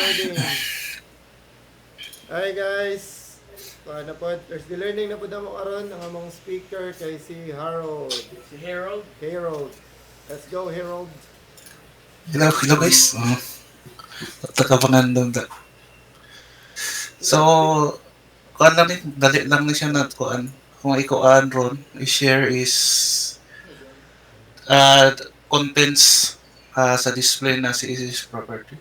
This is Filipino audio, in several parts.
recording. Hi guys. Na po, Thursday learning na po damo karon ang among speaker kay si Harold. Si Harold. Harold. Let's go Harold. Hello guys. Takapangan da. So, kuan lang ni, dali lang ni siya na kuan. Kung ikuan ron, i-share is uh, contents sa display na si is property.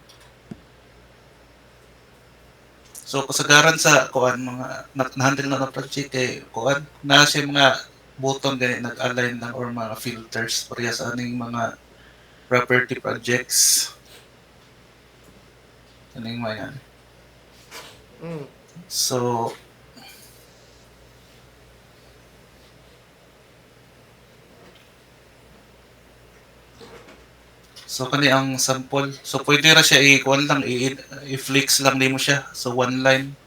So, kasagaran sa kuan mga na-handle na project kay kuan na siya mga button gani nag-align lang or mga filters pareha sa aning mga property projects. Aning mga yan. Mm. So, kani ang sample. So pwede ra siya i-kuan lang i-flex lang nimo siya. So one line.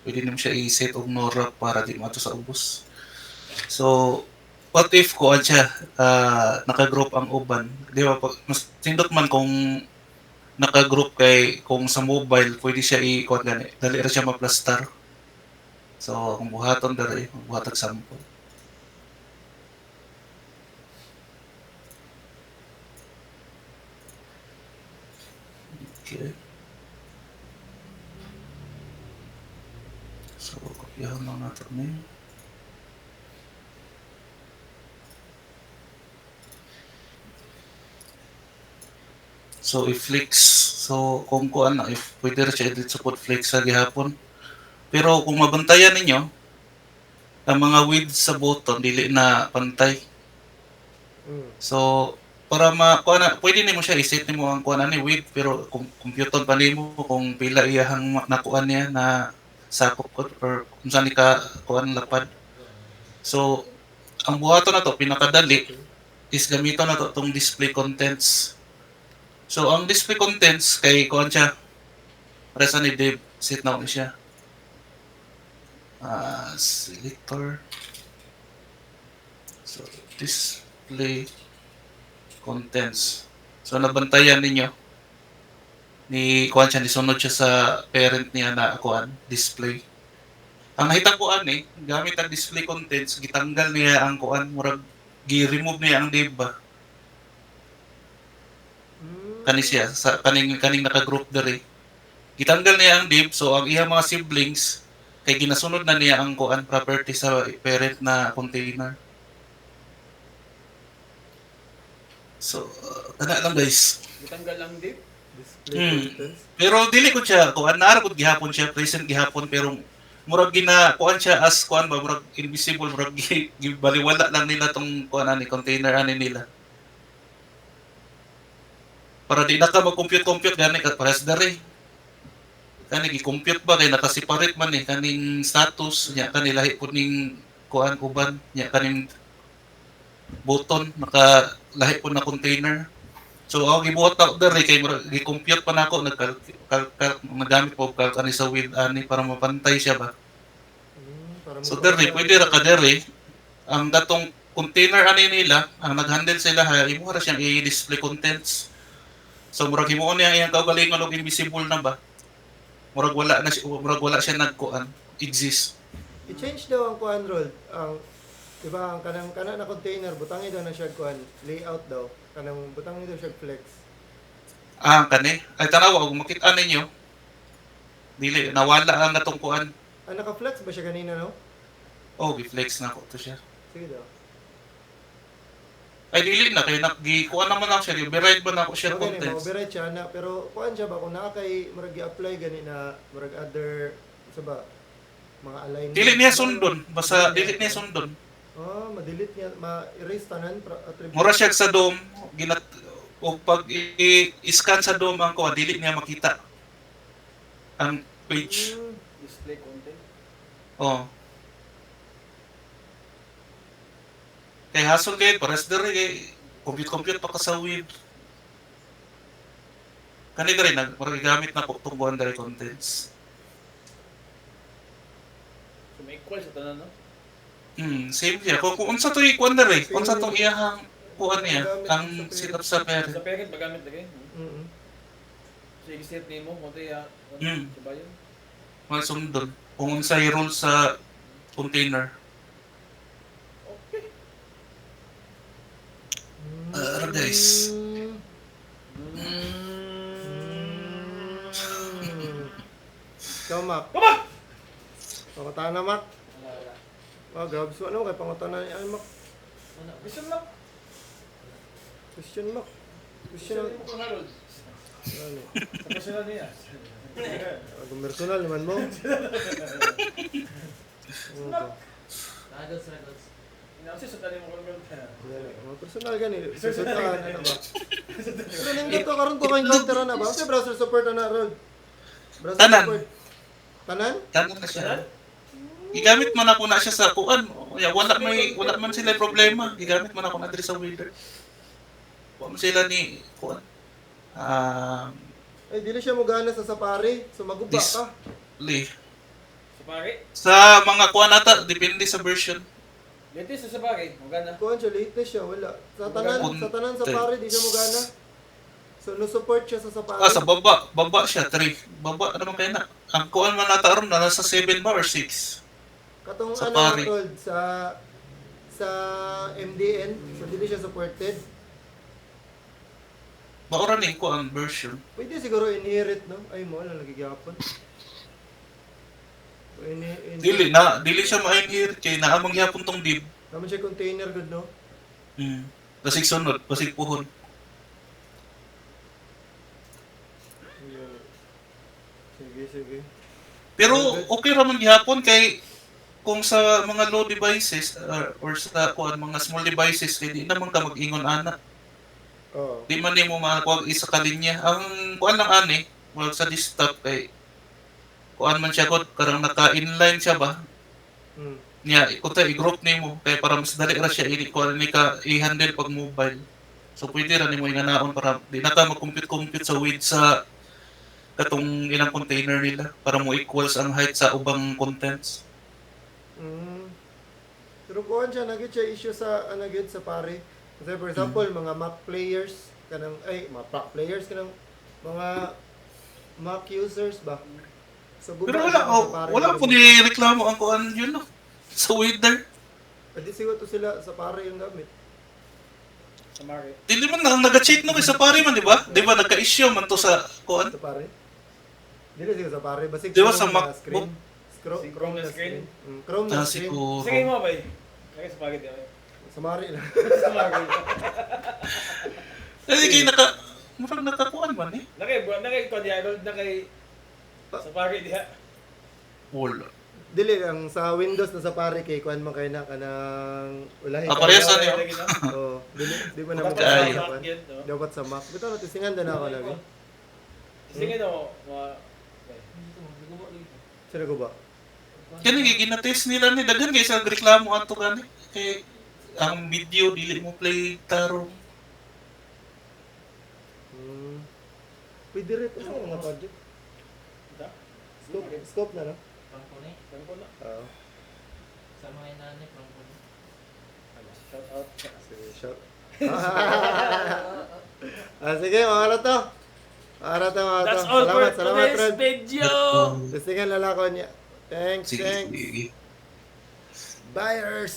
Pwede nimo siya i-set og nora para di mato sa ubos. So what if kuan siya naka-group ang uban. Di ba pag mas tindot man kung naka-group kay kung sa mobile pwede siya i-kuan gani. Dali ra siya ma-plaster. So kung buhaton dali, buhatag sample. Okay. So, kopyahan lang natin na yun. So, i-flex. So, kung kuan na, if pwede rin siya edit sa flex sa gihapon. Pero kung mabantayan ninyo, ang mga width sa button, dili na pantay. So, para kuan na, pwede nimo siya i-set nimo ang kuan ani width pero kung computon pa nimo kung pila iyahang nakuan niya na sakop ko or kung saan ka kuan lapad. So, ang buhaton na to pinakadali is gamiton na to tong display contents. So, ang display contents kay kuan siya para sa ni Dave set na ni siya. Selector. So, display contents. So, nabantayan ninyo ni kuan siya, nisunod siya sa parent niya na kuan, display. Ang nakita ko gamit ang display contents, gitanggal niya ang kuan, murag gi-remove niya ang div ba. Kani siya sa kaning naka-group dere. Gitanggal niya ang div, so ang iyang mga siblings kay ginasunod na niya ang kuan property sa parent na container. So, kana lang guys. Gitanggal ang div. Pero dili ko siya kuan naara gud gihapon siya present gihapon pero murag kuan siya as kuan ba murag invisible murag gibaliwala lang nila tong kuan ani container ani nila. Para di na ka mag-compute gani ka pares dere. Kani gi-compute ba kay naka-separate man kaning status nya kanila pud ning kuan uban nya kaning button naka lahi pud na container. So ako gibuhat ako dere kay gi-compute pa nako nagamit po calc ani sa with ani para mapantay siya ba. So dere pwede ra ka dere ang datong container ani nila ang nag-handle sila ha imo ra siyang i-display contents. So murag himuon niya iyang kaugalingon og invisible na ba. Murag wala siya nagkuan exist. I-change daw ang kuan roll. Ang diba ang kanang na container butangin daw na siya kuan layout daw. Kanang butangin daw siya flex. Kani ay tanawa og makita ninyo. Dili nawala ang natong kuan. Naka-flex ba siya kanina no? Oh, gi-flex na ko to siya. Sige daw. Ay dili na kay kuan naman ako siya, override ba na ako share Okay, contents. override siya na pero kuan siya ba kung naa kay murag i-apply gani na murag other sa ba mga alignment. Dili niya sundon, basta dili niya sundon. Ma-delete niya, ma-erase tanan attribute. Mura siya sa DOM, o pag i-scan sa DOM ang kuan, dili niya makita ang page. Display content. Oh. Kay hasol kay pares dere kay compute pa ka sa web. Kani dere magagamit na ko tungguan dere contents. So may equal sa tanan no? Same siya. Kung unsa to ikuan dere, unsa tong iyahang kuan niya, ang setup sa parent. Sa parent magamit lagi. Sige, set nimo mo tayo. Hmm. Sabayon. Mga sundon. Kung unsay rule sa container. Okay. Guys. Ikaw, Mac. Come on! Pangutan na, Mac. Wala. Oh, grabe. So, ano kay pangutan na ay, Mac? Gusto mo lang. Question, Mac. Gusto Question. mo ko Harold. Ano? Sa personal niya. Personal naman mo. Ano to? Inaasi sa tanim mo Harold. Mga personal gani. Susutaan, ano ba? Pero nang dito, karoon ko kayong counter na ba? Kasi browser support na, Rod. Browser Tanan. support. Tanan? Tanan na siya. Gigamit man ako na siya sa kuan. Ya, wala man sila problema. Gigamit man ako na diri sa Wither. Wala man sila ni kuan. Ay, dili siya mugana sa Safari. So, maguba Dis- ka. Sa pare. Sa mga kuan ata depende sa version. Dito sa bagay. Magana. Kuhan siya, latest siya, wala. Sa tanan Safari, di siya mugana. So, no-support siya sa Safari. Sa baba siya 3. Baba naman kaya na. Ang kuan man nata aron na nasa 7 ba or 6. Katong Safari. ano, Rod, sa MDN, so dili siya supported. Maura ni ko ang version. Pwede siguro inherit, no? Ay mo, lalagi gyapon. Dili siya ma-inherit kay naamang gyapon tong dib. Naman siya container good, no? Basig sunod, basig puhon. Sige. Pero okay ra man gihapon kay kung sa mga low devices or sa kuan mga small devices kay di naman ka mag-ingon ana. Oo. Di man nimo makuha isa ka linya. Ang kuan lang ani, wala sa desktop kay kuan man siya kod karang naka-inline siya ba? Hmm. Nya ikuta i-group nimo kay para mas dali ra siya ini kuan ni ka i-handle pag mobile. So pwede ra nimo inganaon para di na ka mag-compute sa width sa katong ilang container nila para mo equals ang height sa ubang contents. Pero kuhan siya, nagit siya issue sa, nagit sa pare. Kasi for example, mga Mac players, mga Mac players, mga Mac users ba? So, Pero gumawa siya sa pare. wala po nireklamo ang kuan yun no. Sa Wither. Pwede siguro to sila sa pare yung gamit. Sa market. Dili man nang nag-cheat no kay sa pare man di ba? Di ba nagka-issue man to sa kuan? Sa pare. Dili siguro sa pare. Basig Di ba Chrome sa na MacBook? screen. Chrome na screen. Chrome na screen. Siguro. Sige mo ba? Kaya sa bagay diyan. Sa mari lang. Sa bagay. Kasi kay murag nakakuan man eh. Nakay ko di Harold nakay sa bagay diha. Wala. Dili ang sa Windows na sa pare kay kuan man kay na kanang ulahi. Parehas Kaya- niyo. lagi na. Oh, di mo na Dapat Kaya. sa magkakaroon. Mac yun, no? Dapat sa Mac. Bitaw na tisingan din ako lagi. Sige no. Sino ko ba? Kani ginatest nila ni daghan kay sa reklamo ato gani kay ang video dili mo play tarong. Pwede rin ito sa mga project. Da? Scope na, no? Pangkuni. Tanong ko na. Oo. Sa mga inani, pangkuni. Shout out. Sige, shout. Sige, mga to. Mga to. That's all for Salamat, today's Red. video. Testingan lalako niya. Thanks. Sige. Buyers.